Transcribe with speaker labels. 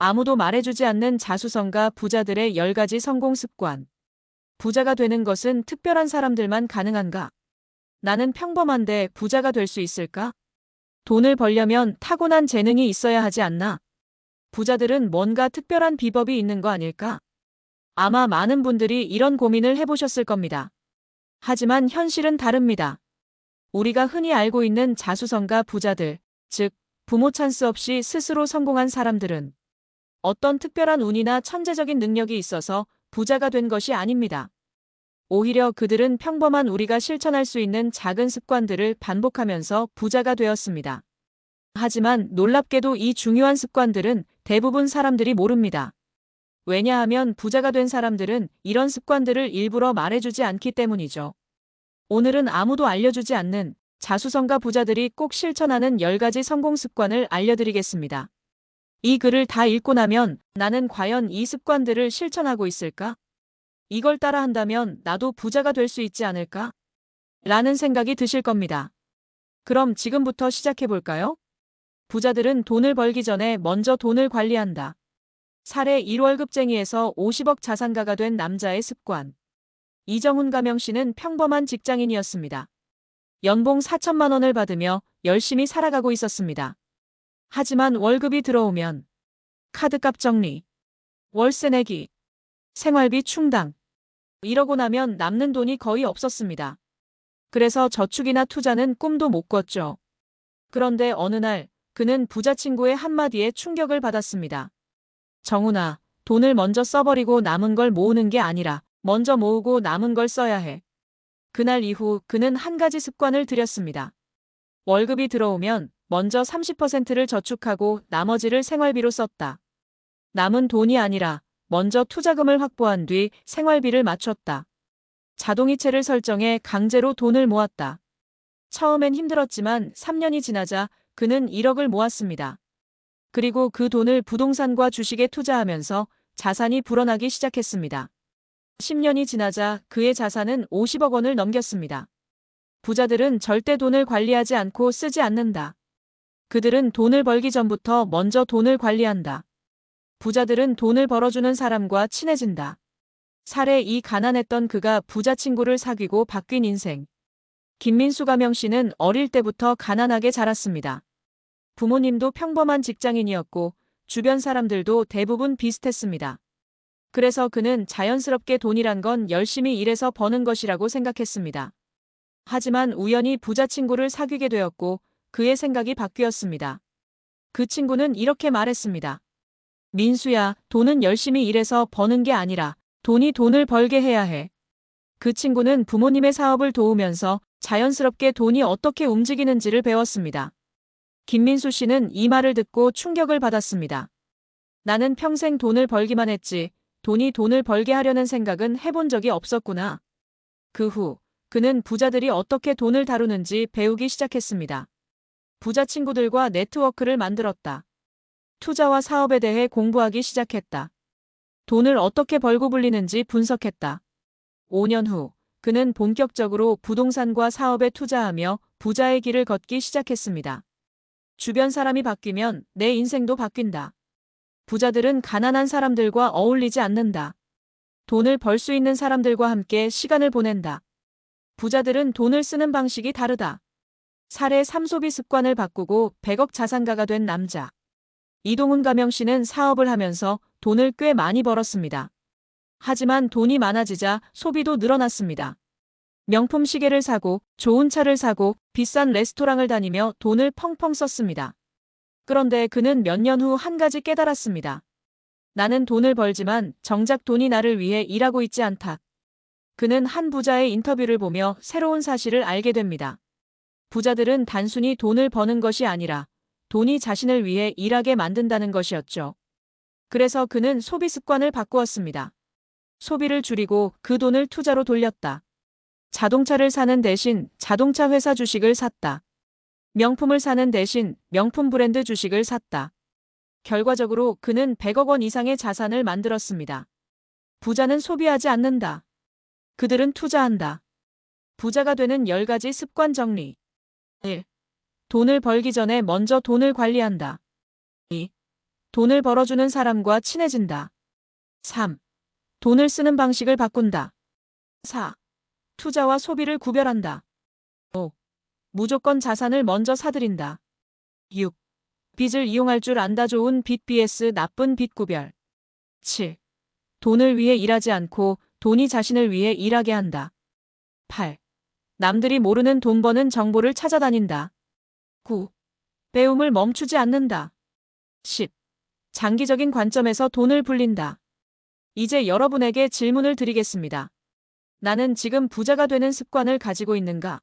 Speaker 1: 아무도 말해주지 않는 자수성가 부자들의 10가지 성공 습관. 부자가 되는 것은 특별한 사람들만 가능한가? 나는 평범한데 부자가 될 수 있을까? 돈을 벌려면 타고난 재능이 있어야 하지 않나? 부자들은 뭔가 특별한 비법이 있는 거 아닐까? 아마 많은 분들이 이런 고민을 해보셨을 겁니다. 하지만 현실은 다릅니다. 우리가 흔히 알고 있는 자수성가 부자들, 즉, 부모 찬스 없이 스스로 성공한 사람들은 어떤 특별한 운이나 천재적인 능력이 있어서 부자가 된 것이 아닙니다. 오히려 그들은 평범한 우리가 실천할 수 있는 작은 습관들을 반복하면서 부자가 되었습니다. 하지만 놀랍게도 이 중요한 습관들은 대부분 사람들이 모릅니다. 왜냐하면 부자가 된 사람들은 이런 습관들을 일부러 말해주지 않기 때문이죠. 오늘은 아무도 알려주지 않는 자수성가 부자들이 꼭 실천하는 10가지 성공 습관을 알려드리겠습니다. 이 글을 다 읽고 나면 나는 과연 이 습관들을 실천하고 있을까? 이걸 따라한다면 나도 부자가 될 수 있지 않을까? 라는 생각이 드실 겁니다. 그럼 지금부터 시작해볼까요? 부자들은 돈을 벌기 전에 먼저 돈을 관리한다. 사례 1월급쟁이에서 50억 자산가가 된 남자의 습관. 이정훈 가명씨는 평범한 직장인이었습니다. 연봉 4천만 원을 받으며 열심히 살아가고 있었습니다. 하지만 월급이 들어오면 카드값 정리, 월세 내기, 생활비 충당, 이러고 나면 남는 돈이 거의 없었습니다. 그래서 저축이나 투자는 꿈도 못 꿨죠. 그런데 어느 날 그는 부자 친구의 한마디에 충격을 받았습니다. 정훈아, 돈을 먼저 써버리고 남은 걸 모으는 게 아니라 먼저 모으고 남은 걸 써야 해. 그날 이후 그는 한 가지 습관을 들였습니다. 월급이 들어오면 먼저 30%를 저축하고 나머지를 생활비로 썼다. 남은 돈이 아니라 먼저 투자금을 확보한 뒤 생활비를 맞췄다. 자동이체를 설정해 강제로 돈을 모았다. 처음엔 힘들었지만 3년이 지나자 그는 1억을 모았습니다. 그리고 그 돈을 부동산과 주식에 투자하면서 자산이 불어나기 시작했습니다. 10년이 지나자 그의 자산은 50억 원을 넘겼습니다. 부자들은 절대 돈을 관리하지 않고 쓰지 않는다. 그들은 돈을 벌기 전부터 먼저 돈을 관리한다. 부자들은 돈을 벌어주는 사람과 친해진다. 사례 2 가난했던 그가 부자 친구를 사귀고 바뀐 인생. 김민수 가명씨는 어릴 때부터 가난하게 자랐습니다. 부모님도 평범한 직장인이었고 주변 사람들도 대부분 비슷했습니다. 그래서 그는 자연스럽게 돈이란 건 열심히 일해서 버는 것이라고 생각했습니다. 하지만 우연히 부자 친구를 사귀게 되었고 그의 생각이 바뀌었습니다. 그 친구는 이렇게 말했습니다. 민수야, 돈은 열심히 일해서 버는 게 아니라 돈이 돈을 벌게 해야 해. 그 친구는 부모님의 사업을 도우면서 자연스럽게 돈이 어떻게 움직이는지를 배웠습니다. 김민수 씨는 이 말을 듣고 충격을 받았습니다. 나는 평생 돈을 벌기만 했지 돈이 돈을 벌게 하려는 생각은 해본 적이 없었구나. 그 후 그는 부자들이 어떻게 돈을 다루는지 배우기 시작했습니다. 부자 친구들과 네트워크를 만들었다. 투자와 사업에 대해 공부하기 시작했다. 돈을 어떻게 벌고 불리는지 분석했다. 5년 후 그는 본격적으로 부동산과 사업에 투자하며 부자의 길을 걷기 시작했습니다. 주변 사람이 바뀌면 내 인생도 바뀐다. 부자들은 가난한 사람들과 어울리지 않는다. 돈을 벌 수 있는 사람들과 함께 시간을 보낸다. 부자들은 돈을 쓰는 방식이 다르다. 사례 3 소비 습관을 바꾸고 100억 자산가가 된 남자. 이동훈 가명씨는 사업을 하면서 돈을 꽤 많이 벌었습니다. 하지만 돈이 많아지자 소비도 늘어났습니다. 명품 시계를 사고 좋은 차를 사고 비싼 레스토랑을 다니며 돈을 펑펑 썼습니다. 그런데 그는 몇 년 후 한 가지 깨달았습니다. 나는 돈을 벌지만 정작 돈이 나를 위해 일하고 있지 않다. 그는 한 부자의 인터뷰를 보며 새로운 사실을 알게 됩니다. 부자들은 단순히 돈을 버는 것이 아니라 돈이 자신을 위해 일하게 만든다는 것이었죠. 그래서 그는 소비 습관을 바꾸었습니다. 소비를 줄이고 그 돈을 투자로 돌렸다. 자동차를 사는 대신 자동차 회사 주식을 샀다. 명품을 사는 대신 명품 브랜드 주식을 샀다. 결과적으로 그는 100억 원 이상의 자산을 만들었습니다. 부자는 소비하지 않는다. 그들은 투자한다. 부자가 되는 10가지 습관 정리. 1. 돈을 벌기 전에 먼저 돈을 관리한다. 2. 돈을 벌어주는 사람과 친해진다. 3. 돈을 쓰는 방식을 바꾼다. 4. 투자와 소비를 구별한다. 5. 무조건 자산을 먼저 사들인다. 6. 빚을 이용할 줄 안다. 좋은 빚 vs 나쁜 빚 구별. 7. 돈을 위해 일하지 않고 돈이 자신을 위해 일하게 한다. 8. 남들이 모르는 돈 버는 정보를 찾아다닌다. 9. 배움을 멈추지 않는다. 10. 장기적인 관점에서 돈을 불린다. 이제 여러분에게 질문을 드리겠습니다. 나는 지금 부자가 되는 습관을 가지고 있는가?